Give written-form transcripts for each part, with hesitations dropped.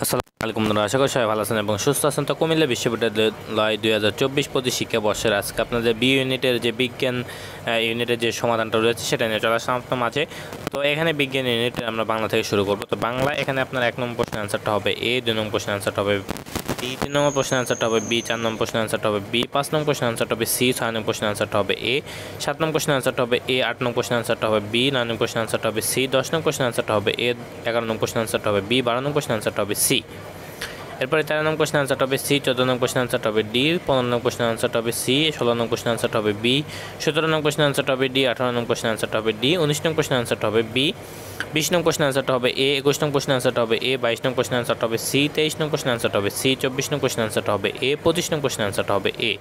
আসসালামু আলাইকুম বন্ধুরা, আশা করি সবাই ভালো আছেন এবং সুস্থ আছেন। তো কুমিল্লা বিশ্ববিদ্যালয় 2024-25 শিক্ষাবর্ষের আজকে আপনাদের বি ইউনিটের যে বিজ্ঞান ইউনিটের যে সমাধানটা রয়েছে সেটা নিয়ে চলে আসলাম আপনার মাঝে। তো এখানে বিজ্ঞান ইউনিটে আমরা বাংলা থেকে শুরু করব। তো বাংলা এখানে আপনার 1 নম্বর প্রশ্নের আনসারটা হবে এ, 2 নম্বর প্রশ্নের আনসারটা হবে বি, 3 নম্বর প্রশ্নের আনসারটা হবে বি, 4 নম্বর প্রশ্নের আনসারটা হবে বি, 5 নম্বর প্রশ্নের আনসারটা হবে সি, 6 নম্বর প্রশ্নের আনসারটা হবে এ, 7 নম্বর প্রশ্নের আনসারটা হবে এ, 8 নম্বর প্রশ্নের আনসারটা হবে বি, 9 নম্বর প্রশ্নের আনসারটা হবে সি, 10 নম্বর প্রশ্নের আনসারটা হবে এ, 11 নম্বর প্রশ্নের আনসারটা হবে বি, 12 নম্বর প্রশ্নের আনসারটা হবে সি। এরপরে 13 নম্বর কোশ্চেন আনসারটা হবে সি, 14 নম্বর কোশ্চেন আনসারটা হবে ডি, 15 নম্বর কোশ্চেন আনসারটা হবে সি, 16 নম্বর কোশ্চেন আনসারটা হবে বি, 17 নম্বর কোশ্চেন আনসারটা হবে ডি, 18 নম্বর কোশ্চেন আনসারটা হবে ডি, 19 নম্বর কোশ্চেন আনসারটা হবে বি, 20 নম্বর কোশ্চেন আনসারটা হবে এ, 21 নম্বর কোশ্চেন আনসারটা হবে এ, 22 নম্বর কোশ্চেন আনসারটা হবে সি, 23 নম্বর কোশ্চেন আনসারটা হবে সি, 24 নম্বর কোশ্চেন আনসারটা হবে এ, 25 নম্বর কোশ্চেন আনসারটা হবে এ।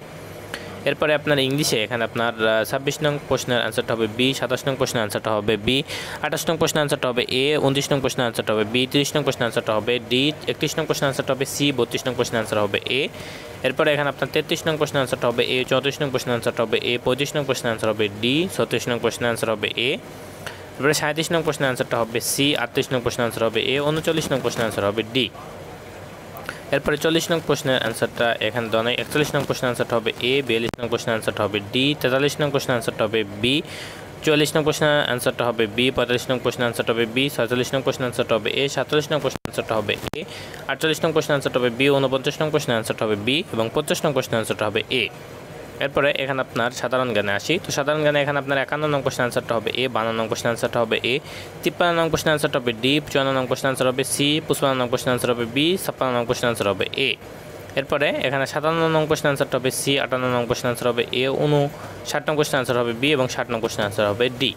এরপরে আপনার ইংলিশে এখানে আপনার 26 নং প্রশ্নের আনসারটা হবে বি, 27 নং প্রশ্নের আনসারটা হবে বি, 28 নং প্রশ্নের আনসারটা হবে এ, 29 নং প্রশ্নের আনসারটা হবে বি, 30 নং প্রশ্নের আনসারটা হবে ডি, 31 নং প্রশ্নের আনসারটা হবে সি, 32 নং প্রশ্নের আনসার হবে এ। এরপরে এখানে আপনার 33 নং প্রশ্নের আনসারটা হবে এ, 34 নং প্রশ্নের আনসারটা হবে এ, 35 নং প্রশ্নের আনসার হবে ডি, 36 নং প্রশ্নের আনসার হবে এ। এরপরে 37 নং প্রশ্নের আনসারটা হবে সি, 38 নং প্রশ্নের আনসার হবে এ, 39 নং প্রশ্নের আনসার হবে ডি। এরপরে 40 নং প্রশ্নের আনসারটা এখানে দেওয়া নেই। 41 নং প্রশ্নের আনসারটা হবে এ, 42 নং প্রশ্নের আনসারটা হবে ডি, 43 নং প্রশ্নের আনসারটা হবে বি, 44 নং প্রশ্নের আনসারটা হবে বি, 45 নং প্রশ্নের আনসারটা হবে বি, 46 নং প্রশ্নের আনসারটা হবে এ, 47 নং প্রশ্নের আনসারটা হবে এ, 48 নং প্রশ্নের আনসারটা হবে বি, 49 নং প্রশ্নের আনসারটা হবে বি এবং 50 নং প্রশ্নের আনসারটা হবে এ। এরপরে এখানে আপনার সাধারণ জ্ঞানে আসি। তো সাধারণ জ্ঞানে এখানে আপনার 51 নং কোশ্চেন আনসারটা হবে এ, 52 নং কোশ্চেন আনসারটা হবে এ, 53 নং কোশ্চেন আনসারটা হবে ডি, 54 নং কোশ্চেন আনসার হবে সি, 55 নং কোশ্চেন আনসার হবে বি, 56 নং কোশ্চেন আনসার হবে এ। এরপরে এখানে 57 নং কোশ্চেন আনসারটা হবে সি, 58 নং কোশ্চেন আনসার হবে এ, 59 নং কোশ্চেন আনসার হবে বি এবং 60 নং কোশ্চেন আনসার হবে ডি।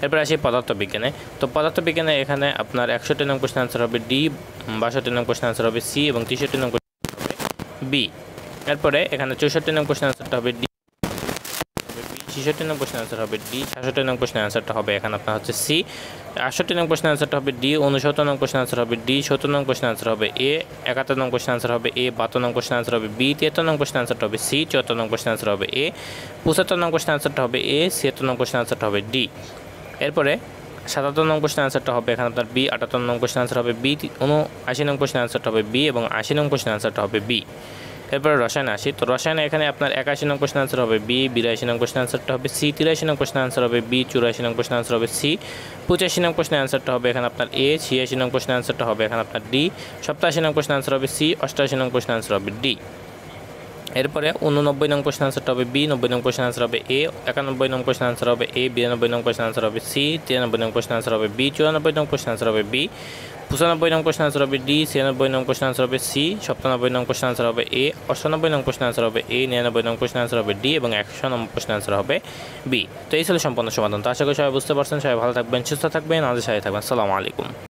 এরপরে আসি পদার্থবিজ্ঞানে। তো পদার্থবিজ্ঞানে এখানে আপনার 61 নং কোশ্চেন আনসার হবে ডি, 62 নং কোশ্চেন আনসার হবে সি এবং 63 নং কোশ্চেন হবে বি। এরপরে এখানে 64 নং কোশ্চেন আনসারটা হবে ডি, 66 নং কোশ্চেন আনসার হবে ডি, 66 নং কোশ্চেন আনসারটা হবে এখানে আপনার হচ্ছে সি, 68 নং কোশ্চেন আনসারটা হবে ডি, 69 নং কোশ্চেন আনসার হবে ডি, 70 নং কোশ্চেন আনসার হবে এ, 71 নং কোশ্চেন আনসার হবে এ, 72 নং কোশ্চেন আনসার হবে বি, 73 নং কোশ্চেন আনসারটা হবে সি, 74 নং কোশ্চেন আনসার হবে এ, 75 নং কোশ্চেন আনসারটা হবে এ, 76 নং কোশ্চেন আনসারটা হবে ডি। এরপরে 77 নং কোশ্চেন আনসারটা হবে এখানে আপনার বি, 78 নং কোশ্চেন আনসার হবে বি, 79 নং কোশ্চেন আনসারটা হবে বি এবং 80 নং কোশ্চেন আনসারটা হবে বি। এরপরে রসায়নে আসি। তো রসায়নে এখানে আপনার 81 নং কোশ্চেন আনসার হবে বি, 82 নং কোশ্চেন আনসারটা হবে সি, 83 নং কোশ্চেন আনসার হবে বি, 84 নং কোশ্চেন আনসার হবে সি, 85 নং কোশ্চেন আনসারটা হবে এখানে আপনার এ, 86 নং কোশ্চেন আনসারটা হবে এখানে আপনার ডি, 87 নং কোশ্চেন আনসার হবে সি, 88 নং কোশ্চেন আনসার হবে ডি। এরপরে 89 নং কোশ্চেন আনসারটা হবে বি, 90 নং কোশ্চেন আনসার হবে এ, 91 নং কোশ্চেন আনসার হবে এ, 92 নং কোশ্চেন আনসার হবে সি, 93 নং কোশ্চেন আনসার হবে বি, 94 নং কোশ্চেন আনসার হবে বি, 95 নং কোশ্চেন আনসার হবে ডি, 96 নং কোশ্চেন আনসার হবে সি, 97 নং কোশ্চেন আনসার হবে এ, 98 নং কোশ্চেন আনসার হবে এ, 99 নং কোশ্চেন আনসার হবে ডি এবং 100 নম্বর কোশ্চেন আনসার হবে বি। তো এই ছিল সম্পূর্ণ সমাধান। তো আশা করি সবাই বুঝতে পারছেন। সবাই ভালো থাকবেন, সুস্থ থাকবেন, আমাদের সাথে থাকবেন। আসসালামু আলাইকুম।